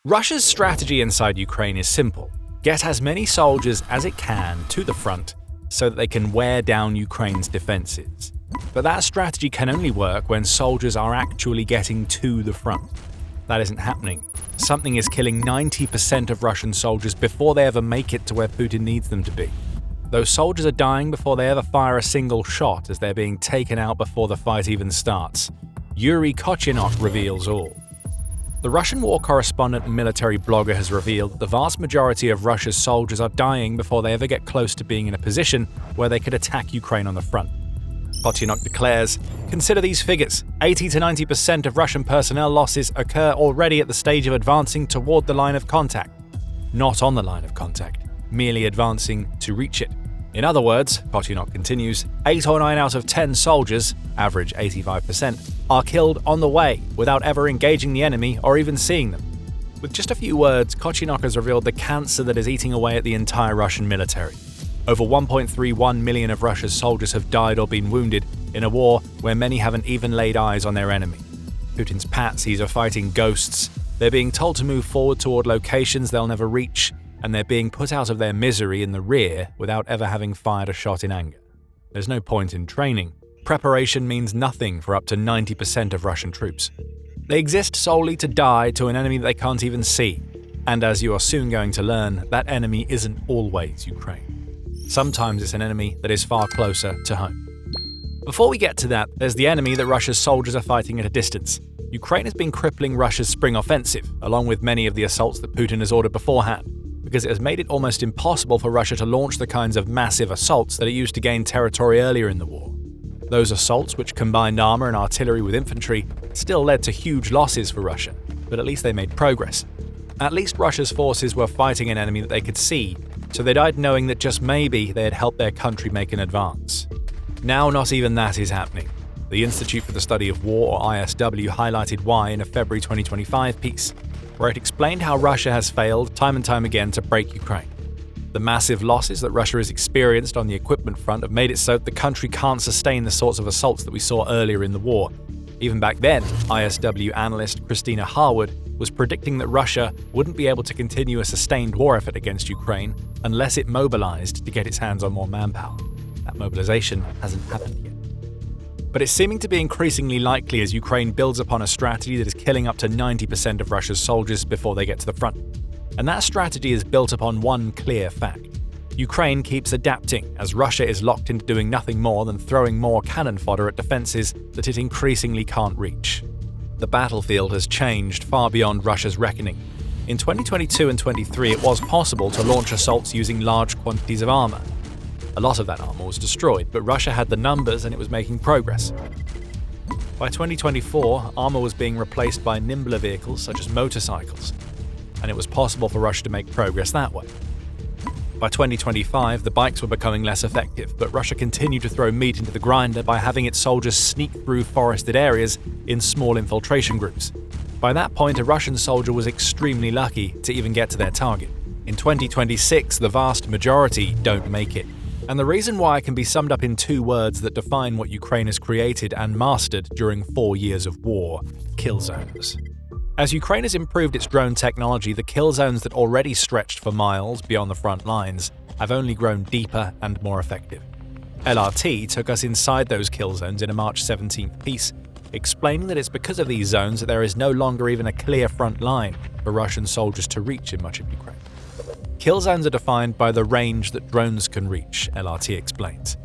Russia's strategy inside Ukraine is simple. Get as many soldiers as it can to the front so that they can wear down Ukraine's defenses. But that strategy can only work when soldiers are actually getting to the front. That isn't happening. Something is killing 90% of Russian soldiers before they ever make it to where Putin needs them to be. Those soldiers are dying before they ever fire a single shot as they're being taken out before the fight even starts. Yuri Kotenok reveals all. The Russian war correspondent and military blogger has revealed that the vast majority of Russia's soldiers are dying before they ever get close to being in a position where they could attack Ukraine on the front. Kotenok declares, "Consider these figures. 80 to 90% of Russian personnel losses occur already at the stage of advancing toward the line of contact. Not on the line of contact, merely advancing to reach it. In other words," Kotenok continues, 8 or 9 out of 10 soldiers, average 85%, are killed on the way without ever engaging the enemy or even seeing them. With just a few words, Kotenok has revealed the cancer that is eating away at the entire Russian military. Over 1.31 million of Russia's soldiers have died or been wounded in a war where many haven't even laid eyes on their enemy. Putin's patsies are fighting ghosts. They're being told to move forward toward locations they'll never reach, and they're being put out of their misery in the rear without ever having fired a shot in anger. There's no point in training. Preparation means nothing for up to 90% of Russian troops. They exist solely to die to an enemy that they can't even see. And as you are soon going to learn, that enemy isn't always Ukraine. Sometimes it's an enemy that is far closer to home. Before we get to that, there's the enemy that Russia's soldiers are fighting at a distance. Ukraine has been crippling Russia's spring offensive, along with many of the assaults that Putin has ordered beforehand, because it has made it almost impossible for Russia to launch the kinds of massive assaults that it used to gain territory earlier in the war. Those assaults, which combined armor and artillery with infantry, still led to huge losses for Russia, but at least they made progress. At least Russia's forces were fighting an enemy that they could see, so they died knowing that just maybe they had helped their country make an advance. Now not even that is happening. The Institute for the Study of War, or ISW, highlighted why in a February 2025 piece, where it explained how Russia has failed time and time again to break Ukraine. The massive losses that Russia has experienced on the equipment front have made it so that the country can't sustain the sorts of assaults that we saw earlier in the war. Even back then, ISW analyst Christina Harwood was predicting that Russia wouldn't be able to continue a sustained war effort against Ukraine unless it mobilized to get its hands on more manpower. That mobilization hasn't happened yet. But it's seeming to be increasingly likely as Ukraine builds upon a strategy that is killing up to 90% of Russia's soldiers before they get to the front. And that strategy is built upon one clear fact. Ukraine keeps adapting as Russia is locked into doing nothing more than throwing more cannon fodder at defenses that it increasingly can't reach. The battlefield has changed far beyond Russia's reckoning. In 2022 and 2023, it was possible to launch assaults using large quantities of armor. A lot of that armor was destroyed, but Russia had the numbers and it was making progress. By 2024, armor was being replaced by nimbler vehicles such as motorcycles, and it was possible for Russia to make progress that way. By 2025, the bikes were becoming less effective, but Russia continued to throw meat into the grinder by having its soldiers sneak through forested areas in small infiltration groups. By that point, a Russian soldier was extremely lucky to even get to their target. In 2026, the vast majority don't make it. And the reason why can be summed up in 2 words that define what Ukraine has created and mastered during 4 years of war: kill zones. As Ukraine has improved its drone technology, the kill zones that already stretched for miles beyond the front lines have only grown deeper and more effective. LRT took us inside those kill zones in a March 17th piece, explaining that it's because of these zones that there is no longer even a clear front line for Russian soldiers to reach in much of Ukraine. Kill zones are defined by the range that drones can reach, LRT explains.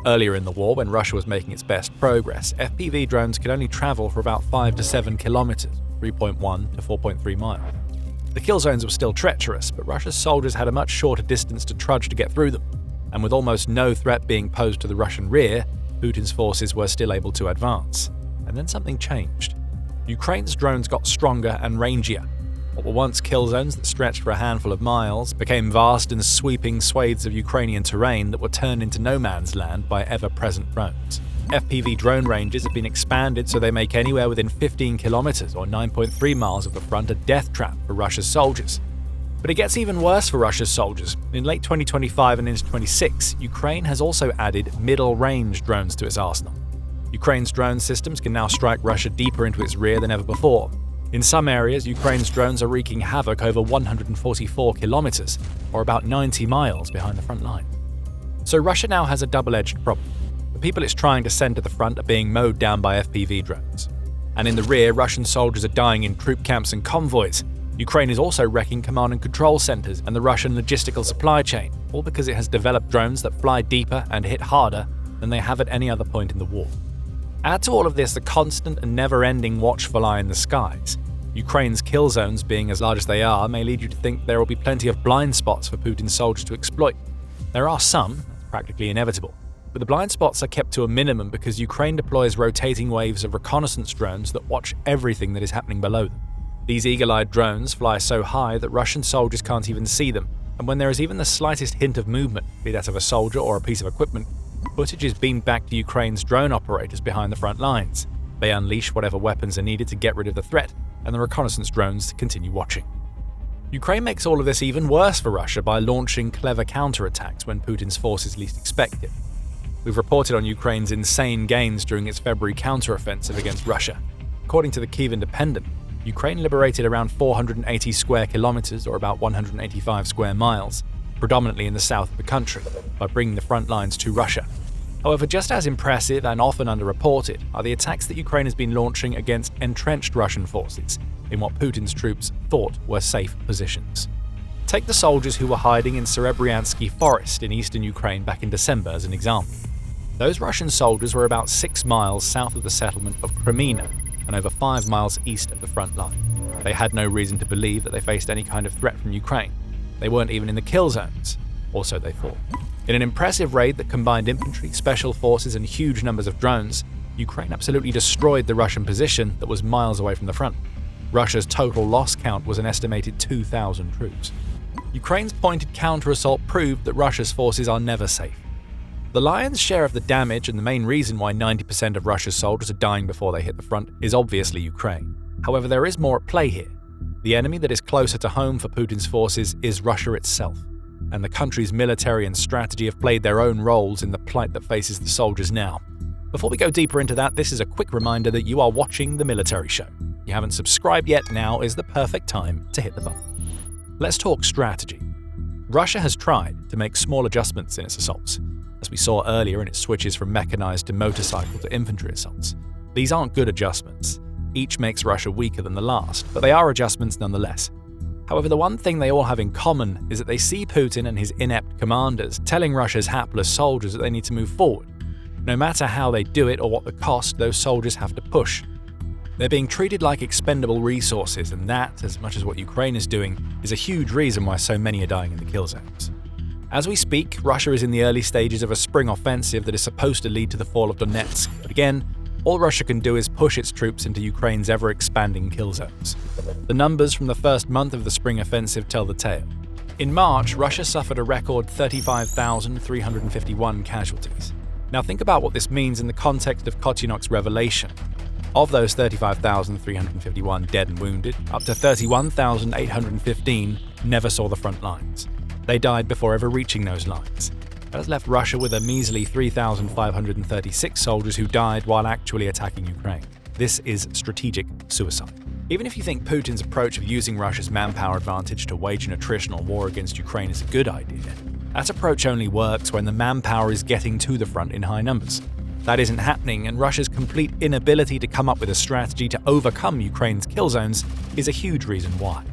Earlier in the war, when Russia was making its best progress, FPV drones could only travel for about 5 to 7 kilometers, 3.1 to 4.3 miles. The kill zones were still treacherous, but Russia's soldiers had a much shorter distance to trudge to get through them, and with almost no threat being posed to the Russian rear, Putin's forces were still able to advance. And then something changed. Ukraine's drones got stronger and rangier. What were once kill zones that stretched for a handful of miles became vast and sweeping swathes of Ukrainian terrain that were turned into no man's land by ever-present drones. FPV drone ranges have been expanded so they make anywhere within 15 kilometers or 9.3 miles of the front a death trap for Russia's soldiers. But it gets even worse for Russia's soldiers. In late 2025 and into 2026, Ukraine has also added middle-range drones to its arsenal. Ukraine's drone systems can now strike Russia deeper into its rear than ever before. In some areas, Ukraine's drones are wreaking havoc over 144 kilometers, or about 90 miles behind the front line. So Russia now has a double-edged problem. The people it's trying to send to the front are being mowed down by FPV drones. And in the rear, Russian soldiers are dying in troop camps and convoys. Ukraine is also wrecking command and control centers and the Russian logistical supply chain, all because it has developed drones that fly deeper and hit harder than they have at any other point in the war. Add to all of this the constant and never-ending watchful eye in the skies. Ukraine's kill zones, being as large as they are, may lead you to think there will be plenty of blind spots for Putin's soldiers to exploit. There are some, that's practically inevitable, but the blind spots are kept to a minimum because Ukraine deploys rotating waves of reconnaissance drones that watch everything that is happening below them. These eagle-eyed drones fly so high that Russian soldiers can't even see them, and when there is even the slightest hint of movement, be that of a soldier or a piece of equipment, footage is beamed back to Ukraine's drone operators behind the front lines. They unleash whatever weapons are needed to get rid of the threat, and the reconnaissance drones continue watching. Ukraine makes all of this even worse for Russia by launching clever counterattacks when Putin's forces least expect it. We've reported on Ukraine's insane gains during its February counteroffensive against Russia. According to the Kyiv Independent, Ukraine liberated around 480 square kilometers, or about 185 square miles, predominantly in the south of the country, by bringing the front lines to Russia. However, just as impressive and often underreported are the attacks that Ukraine has been launching against entrenched Russian forces in what Putin's troops thought were safe positions. Take the soldiers who were hiding in Serebryansky Forest in eastern Ukraine back in December as an example. Those Russian soldiers were about 6 miles south of the settlement of Kremina and over 5 miles east of the front line. They had no reason to believe that they faced any kind of threat from Ukraine. They weren't even in the kill zones, or so they thought. In an impressive raid that combined infantry, special forces and huge numbers of drones, Ukraine absolutely destroyed the Russian position that was miles away from the front. Russia's total loss count was an estimated 2,000 troops. Ukraine's pointed counter-assault proved that Russia's forces are never safe. The lion's share of the damage and the main reason why 90% of Russia's soldiers are dying before they hit the front is obviously Ukraine. However, there is more at play here. The enemy that is closer to home for Putin's forces is Russia itself, and the country's military and strategy have played their own roles in the plight that faces the soldiers now. Before we go deeper into that, this is a quick reminder that you are watching The Military Show. If you haven't subscribed yet, now is the perfect time to hit the button. Let's talk strategy. Russia has tried to make small adjustments in its assaults, as we saw earlier in its switches from mechanized to motorcycle to infantry assaults. These aren't good adjustments. Each makes Russia weaker than the last, but they are adjustments nonetheless. However, the one thing they all have in common is that they see Putin and his inept commanders telling Russia's hapless soldiers that they need to move forward. No matter how they do it or what the cost, those soldiers have to push. They're being treated like expendable resources, and that, as much as what Ukraine is doing, is a huge reason why so many are dying in the kill zones. As we speak, Russia is in the early stages of a spring offensive that is supposed to lead to the fall of Donetsk, but again, all Russia can do is push its troops into Ukraine's ever-expanding kill zones. The numbers from the first month of the spring offensive tell the tale. In March, Russia suffered a record 35,351 casualties. Now think about what this means in the context of Kotenok's revelation. Of those 35,351 dead and wounded, up to 31,815 never saw the front lines. They died before ever reaching those lines. That has left Russia with a measly 3,536 soldiers who died while actually attacking Ukraine. This is strategic suicide. Even if you think Putin's approach of using Russia's manpower advantage to wage an attritional war against Ukraine is a good idea, that approach only works when the manpower is getting to the front in high numbers. That isn't happening, and Russia's complete inability to come up with a strategy to overcome Ukraine's kill zones is a huge reason why.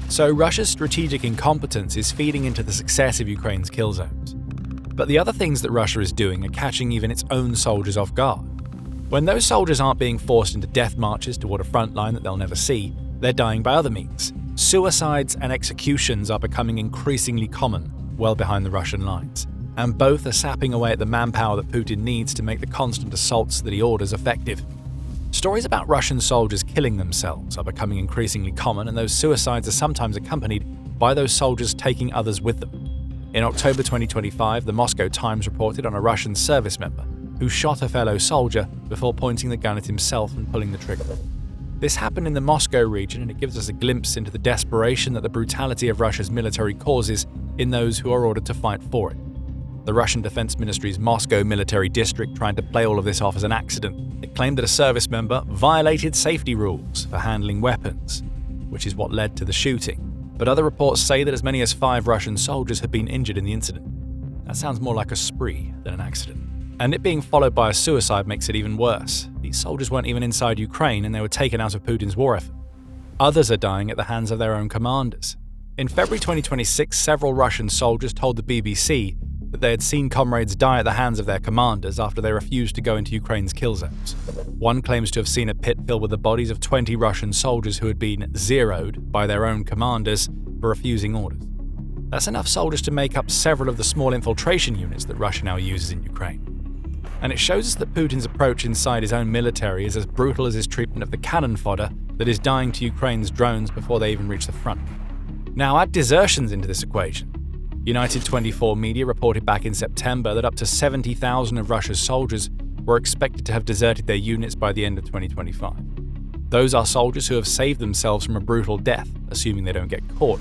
So Russia's strategic incompetence is feeding into the success of Ukraine's kill zones. But the other things that Russia is doing are catching even its own soldiers off guard. When those soldiers aren't being forced into death marches toward a front line that they'll never see, they're dying by other means. Suicides and executions are becoming increasingly common well behind the Russian lines, and both are sapping away at the manpower that Putin needs to make the constant assaults that he orders effective. Stories about Russian soldiers killing themselves are becoming increasingly common, and those suicides are sometimes accompanied by those soldiers taking others with them. In October 2025, the Moscow Times reported on a Russian service member who shot a fellow soldier before pointing the gun at himself and pulling the trigger. This happened in the Moscow region, and it gives us a glimpse into the desperation that the brutality of Russia's military causes in those who are ordered to fight for it. The Russian Defense Ministry's Moscow military district tried to play all of this off as an accident. It claimed that a service member violated safety rules for handling weapons, which is what led to the shooting. But other reports say that as many as 5 Russian soldiers had been injured in the incident. That sounds more like a spree than an accident. And it being followed by a suicide makes it even worse. These soldiers weren't even inside Ukraine and they were taken out of Putin's war effort. Others are dying at the hands of their own commanders. In February 2026, several Russian soldiers told the BBC that they had seen comrades die at the hands of their commanders after they refused to go into Ukraine's kill zones. One claims to have seen a pit filled with the bodies of 20 Russian soldiers who had been zeroed by their own commanders for refusing orders. That's enough soldiers to make up several of the small infiltration units that Russia now uses in Ukraine. And it shows us that Putin's approach inside his own military is as brutal as his treatment of the cannon fodder that is dying to Ukraine's drones before they even reach the front. Now add desertions into this equation. United 24 media reported back in September that up to 70,000 of Russia's soldiers were expected to have deserted their units by the end of 2025. Those are soldiers who have saved themselves from a brutal death, assuming they don't get caught.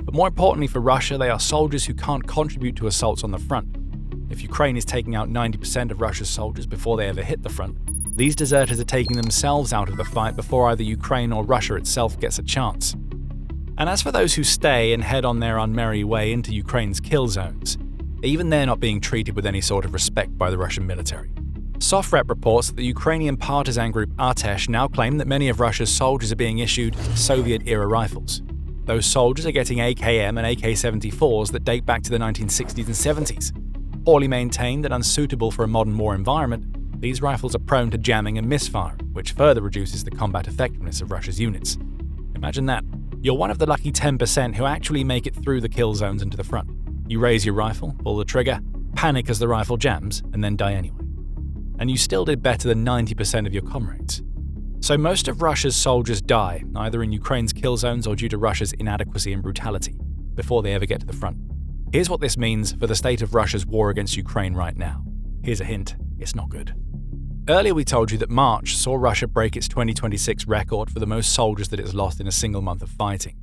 But more importantly for Russia, they are soldiers who can't contribute to assaults on the front. If Ukraine is taking out 90% of Russia's soldiers before they ever hit the front, these deserters are taking themselves out of the fight before either Ukraine or Russia itself gets a chance. And as for those who stay and head on their unmerry way into Ukraine's kill zones, even they're not being treated with any sort of respect by the Russian military. Sofrep reports that the Ukrainian partisan group Artesh now claim that many of Russia's soldiers are being issued Soviet-era rifles. Those soldiers are getting AKM and AK-74s that date back to the 1960s and 70s. Poorly maintained and unsuitable for a modern war environment, these rifles are prone to jamming and misfiring, which further reduces the combat effectiveness of Russia's units. Imagine that. You're one of the lucky 10% who actually make it through the kill zones and to the front. You raise your rifle, pull the trigger, panic as the rifle jams, and then die anyway. And you still did better than 90% of your comrades. So most of Russia's soldiers die, either in Ukraine's kill zones or due to Russia's inadequacy and brutality, before they ever get to the front. Here's what this means for the state of Russia's war against Ukraine right now. Here's a hint, it's not good. Earlier we told you that March saw Russia break its 2026 record for the most soldiers that it's lost in a single month of fighting.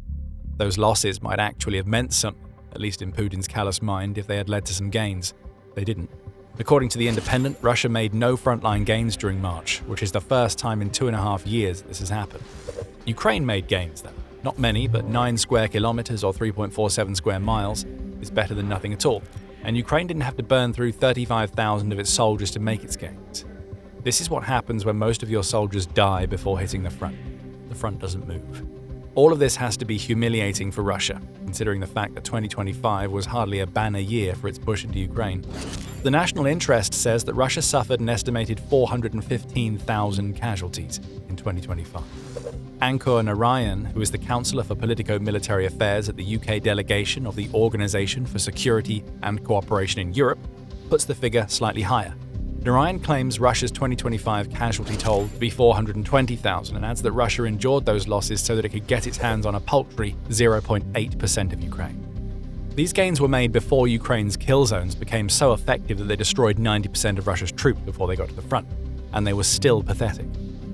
Those losses might actually have meant something, at least in Putin's callous mind, if they had led to some gains. They didn't. According to The Independent, Russia made no frontline gains during March, which is the first time in 2.5 years this has happened. Ukraine made gains though. Not many, but 9 square kilometers or 3.47 square miles is better than nothing at all. And Ukraine didn't have to burn through 35,000 of its soldiers to make its gains. This is what happens when most of your soldiers die before hitting the front. The front doesn't move. All of this has to be humiliating for Russia, considering the fact that 2025 was hardly a banner year for its push into Ukraine. The National Interest says that Russia suffered an estimated 415,000 casualties in 2025. Ankur Narayan, who is the Counselor for Politico-Military Affairs at the UK delegation of the Organisation for Security and Cooperation in Europe, puts the figure slightly higher. Narayan claims Russia's 2025 casualty toll to be 420,000 and adds that Russia endured those losses so that it could get its hands on a paltry 0.8% of Ukraine. These gains were made before Ukraine's kill zones became so effective that they destroyed 90% of Russia's troops before they got to the front, and they were still pathetic.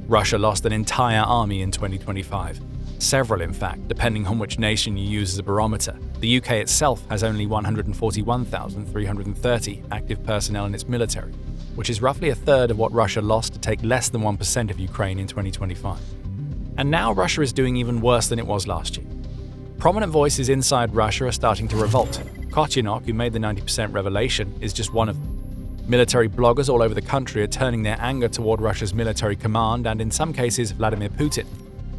Russia lost an entire army in 2025. Several, in fact, depending on which nation you use as a barometer. The UK itself has only 141,330 active personnel in its military, which is roughly a third of what Russia lost to take less than 1% of Ukraine in 2025. And now Russia is doing even worse than it was last year. Prominent voices inside Russia are starting to revolt. Kotenok, who made the 90% revelation, is just one of them. Military bloggers all over the country are turning their anger toward Russia's military command and, in some cases, Vladimir Putin.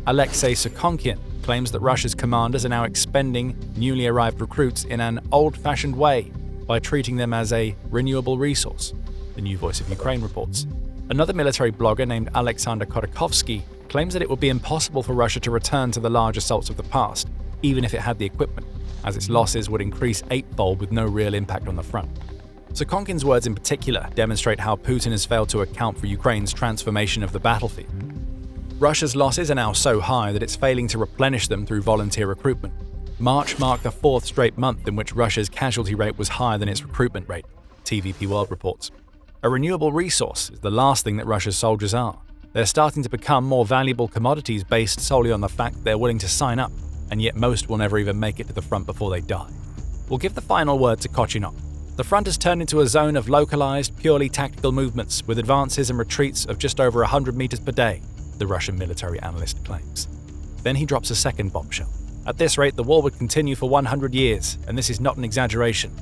Alexei Sokonkin claims that Russia's commanders are now expending newly arrived recruits in an old-fashioned way by treating them as a renewable resource, the New Voice of Ukraine reports. Another military blogger named Alexander Khodakovsky claims that it would be impossible for Russia to return to the large assaults of the past, even if it had the equipment, as its losses would increase eightfold with no real impact on the front. Sokonkin's words in particular demonstrate how Putin has failed to account for Ukraine's transformation of the battlefield. Russia's losses are now so high that it's failing to replenish them through volunteer recruitment. March marked the 4th straight month in which Russia's casualty rate was higher than its recruitment rate, TVP World reports. A renewable resource is the last thing that Russia's soldiers are. They're starting to become more valuable commodities based solely on the fact that they're willing to sign up, and yet most will never even make it to the front before they die. We'll give the final word to Kotenok. The front has turned into a zone of localized, purely tactical movements with advances and retreats of just over 100 meters per day, the Russian military analyst claims. Then he drops a second bombshell. At this rate, the war would continue for 100 years, and this is not an exaggeration.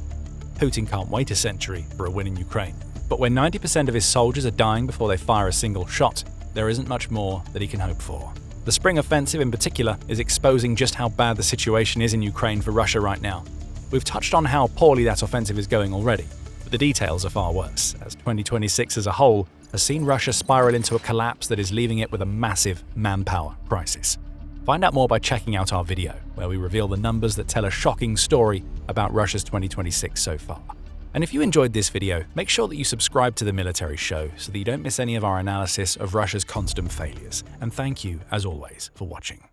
Putin can't wait a century for a win in Ukraine. But when 90% of his soldiers are dying before they fire a single shot, there isn't much more that he can hope for. The spring offensive in particular is exposing just how bad the situation is in Ukraine for Russia right now. We've touched on how poorly that offensive is going already, but the details are far worse, as 2026 as a whole has seen Russia spiral into a collapse that is leaving it with a massive manpower crisis. Find out more by checking out our video, where we reveal the numbers that tell a shocking story about Russia's 2026 so far. And if you enjoyed this video, make sure that you subscribe to The Military Show so that you don't miss any of our analysis of Russia's constant failures. And thank you, as always, for watching.